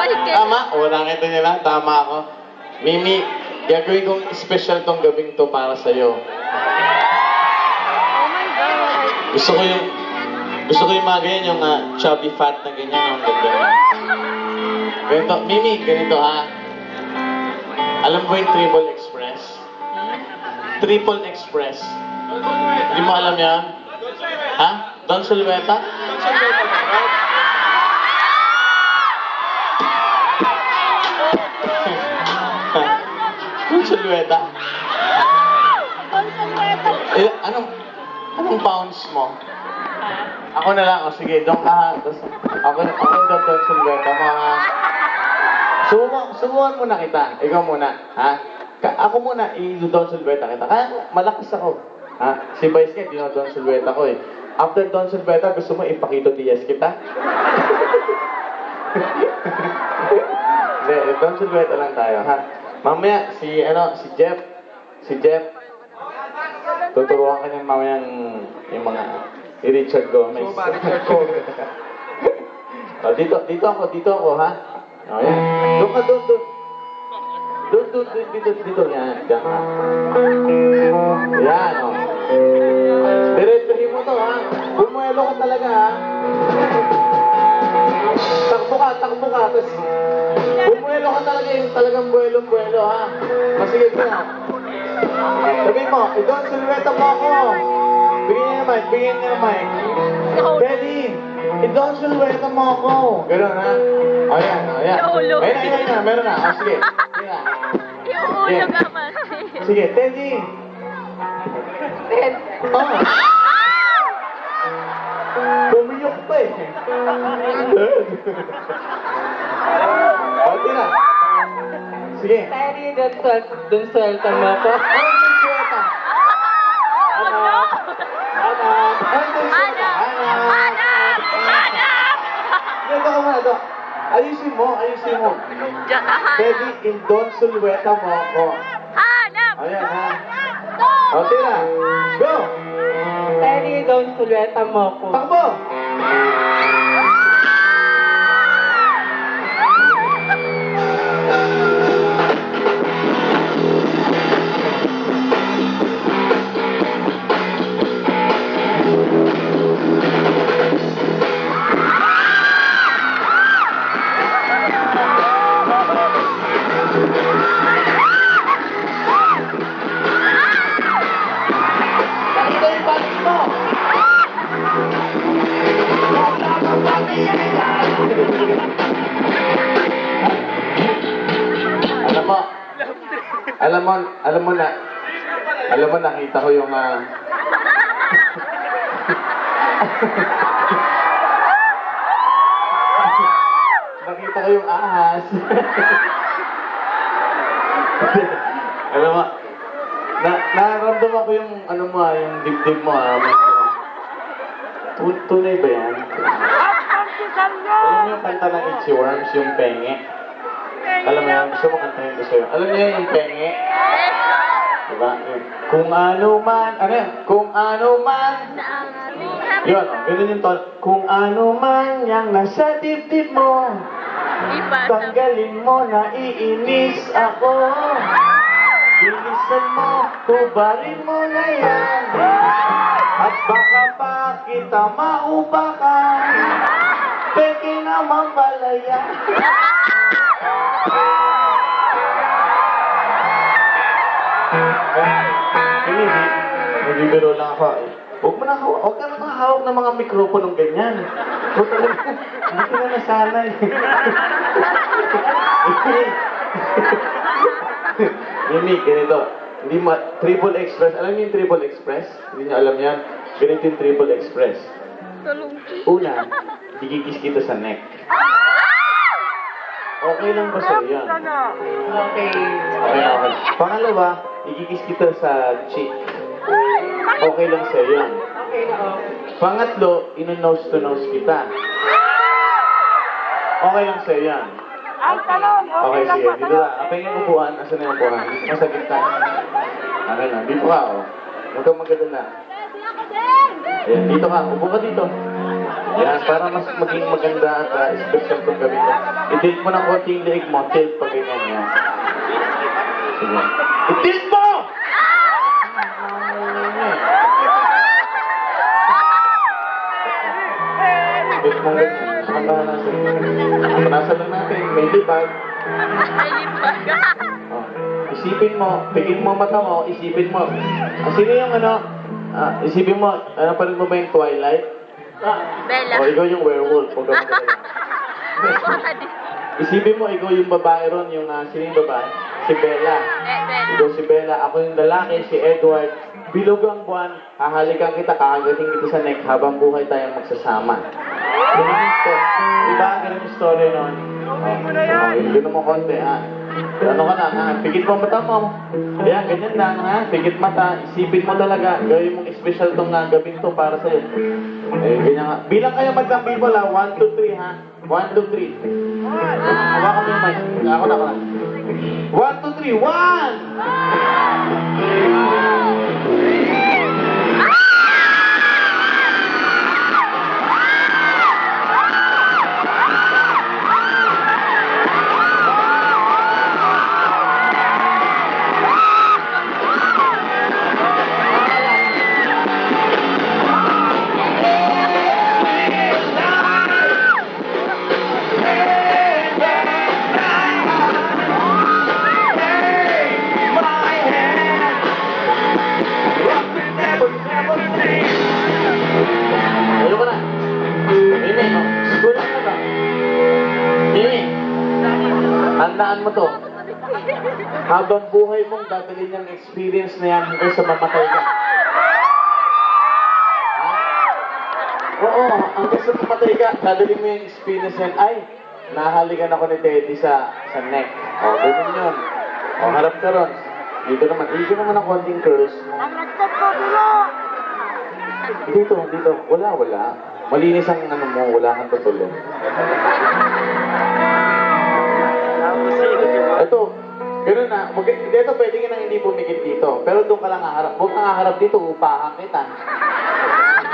Tama? O, nakita niyo lang, tama ako. Mimi, gagawin kong special tong gabing to para sa'yo. Gusto ko yung mga ganyan, yung chubby fat na ganyan, ang ganda. Ganito, Mimi, ganito ha. Alam mo yung Triple Express? Triple Express. Hindi mo alam yan? Ha? Don Sulweta? Don Sulweta? Anong pounds mo? Ako na lang. O sige, doon ka. Ako yung Don Sulweta. Subukan muna kita. Ikaw muna. Ha? Ako muna, i-Don Sulweta kita. Kaya malakas ako. Ha? Si Vice ka, di na Don Sulweta ko eh. After Don Sulweta, gusto mo ipakito tiyas kita? Hindi, Don Sulweta lang tayo, ha? Mamaya, si Jeff, tuturuan ka niya mamaya yung mga Richard Gomez. O, dito ako, ha? O, yan. Doon ka, doon. Dito, yan. Diyan ka. Yan, o. Diretsuhin mo to, ha? Bumuelo ka talaga, ha? Takbo ka. Tapos, bumuelo ka talaga yung talagang buelo, ha? Masigil ka na. Sabihin mo, Don Sulweta mo ako. Bigyan niya ng mic. Daddy, Don Sulweta mo ako. Ganun, ha? O, yan. Ayun, meron na. O, sige. Yung ulo naman. Sige, Teddy. Oh. Pumiyok pa eh. Pati na. Sige. Teddy, dun swelta mo ako. Ano yung swelta? Ganito ka muna ito. Ayusin mo. Teddy, Don Sulweta mo ako. Ayan, ha? O, tira. Go! Teddy, dun swelta mo ako. Takbo! Alam mo, nakita ko yung, nakita ko yung ahas. Alam mo, nararamdaman ko yung, yung dibdib mo, tunay ba yan? Alam mo yung kanta ng Itchy Worms, yung penge? Alam mo yan, gusto mo kantahin ko sa'yo. Alam niyo yung penge? Diba? Kung ano man, Kung ano man. Yun, ganun yung ton. Kung ano man yung nasa dibdib mo, tanggalin mo, naiinis ako. Bilisan mo, hubarin mo na yan. At baka pa kita maupakan. Peke naman pala yan. Nagbibiro lang ako. Huwag ka na hawak ng mga mikroponong ganyan. Hindi ka na nasanay. Mimi, ganito. Triple Express. Alam niyo yung Triple Express? Hindi niyo alam yan. Ganito yung Triple Express. Una, gigigis kita sa neck. Okay lang ba sa'yo yan? Okay. Pangalawa, igigis kita sa cheek. Okay lang sa'yo yan. Okay na ako. Pangatlo, ino-nose to nose kita. Okay lang sa'yo yan. Okay, sige. Dito na. Apay yung upuan. Asan na yung upuan? Masagit ka. Okay na. Dito ka, oh. Huwag kang maganda na. Ayan, dito ka. Upo ka dito. Yan, para mas maging maganda at special kung gawin ko. I-tilt mo ng konti yung leeg mo. Tilt pa ganyan yan. Sige. I-tilt mo! Tilt mo ganyan. Nakatahan natin. Panasan lang natin. May lipad. Ay, lipag. Oh. Isipin mo. Pigin mo mata mo. Isipin mo. Sino yung isipin mo. Ano pa rin mo ba yung Twilight? Bella. O, ikaw yung werewolf. Huwag ka Baka di. Isipin mo, ikaw yung babae ron, yung sino yung babae? Si Bella. Bella. Ikaw si Bella, ako yung lalaki, si Edward. Bilog ang buwan, hahalikan kita, kakagating kita sa neck habang buhay tayong magsasama. Ganun yung story. Diba? Ganun yung story nun. Ganun mo konti, ha? Ano ka na, ha? Pigit mo mata mo. Ayan, ganyan lang, ha? Pigit mata, isipin mo talaga. Gawin mong special tong gabing to para sa'yo. Eh, ganyan nga. Bilang kayo magkang people, ha? 1, 2, 3, ha? 1, 2, 3. Hawakan mo yung mic. Ako na. 1, 2, 3. 1! Ayoko na. Mimi, siguran mo na. Mimi, tandaan mo to. Habang buhay mong dadalhin yung experience na yan hanggang sa mamatay ka. Ha? Oo, hanggang sa mamatay ka, dadalhin mo yung experience yan. Ay, nahalikan ako ni Teddy sa neck. O, ganun yun. O, harap ka ron. Dito naman ang konting curls. Dito. Wala. Malinis ang mo, wala kang tutulong. Ito, gano'n na. Dito pwede ka nang hindi pumikit dito. Pero doon ka lang haharap. Huwag kang haharap dito, upahan kita.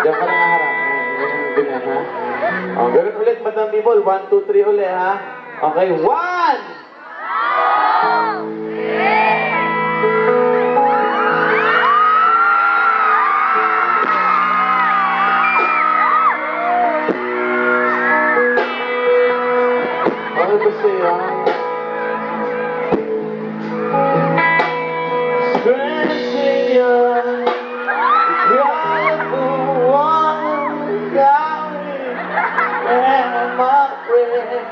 Diyan ka lang haharap. Ganyan, ha? O, gano'n ulit, Madam People. 1, 2, 3 ulit, ha? Okay, 1! Ano ba siya? Stressing you, crying for one guy, and my friend.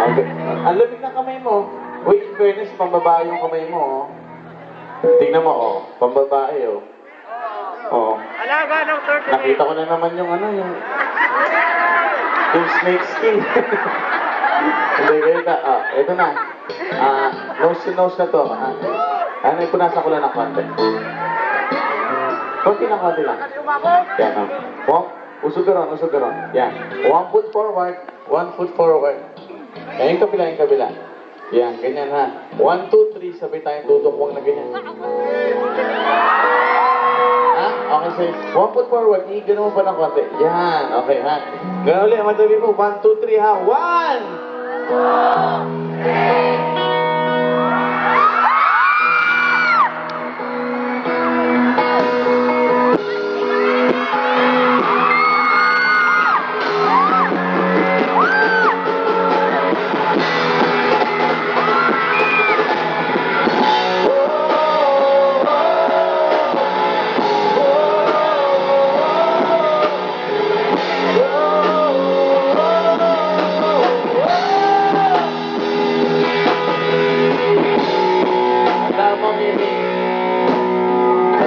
Okay. Ang lamig ng kamay mo. Uy, in fairness, pambabae yung kamay mo, oh. Tingnan mo, oh. Pambabae, oh. Oh. Alaga ng turtle. Nakita ko na naman yung yung snake skin. Hindi, ganito. Ito na. Nose to nose na to. Ipunasan ko lang ng konti. Konti lang. Yan, usog ka ron. Yan. 1 foot forward, 1 foot forward. Yan, yung kabila. Yan, ganyan, ha. 1, 2, 3, sabay tayong tutukwang na ganyan. Ha? Okay, say, 1 foot forward, gano'n mo pa ng konti. Yan, okay, ha? Gano'n ulit, matabi mo. 1, 2, 3, ha? 1!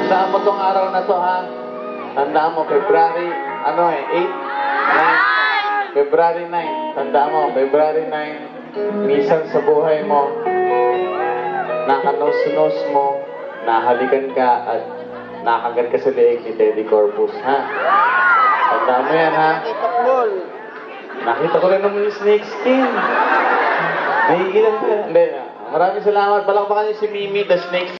Tandaan mo tong araw na to, ha? Tandaan mo, February, 8? 9? February 9. Tandaan mo, February 9, minsan sa buhay mo, nakanos-nos mo, nahalikan ka, at nakagat ka sa leeg ni Teddy Corpus, ha? Tandaan mo yan, ha? Nakita ko rin naman yung snake skin. Nahigilan ka. Hindi, maraming salamat. Palakpakan niyo si Mimi, the snake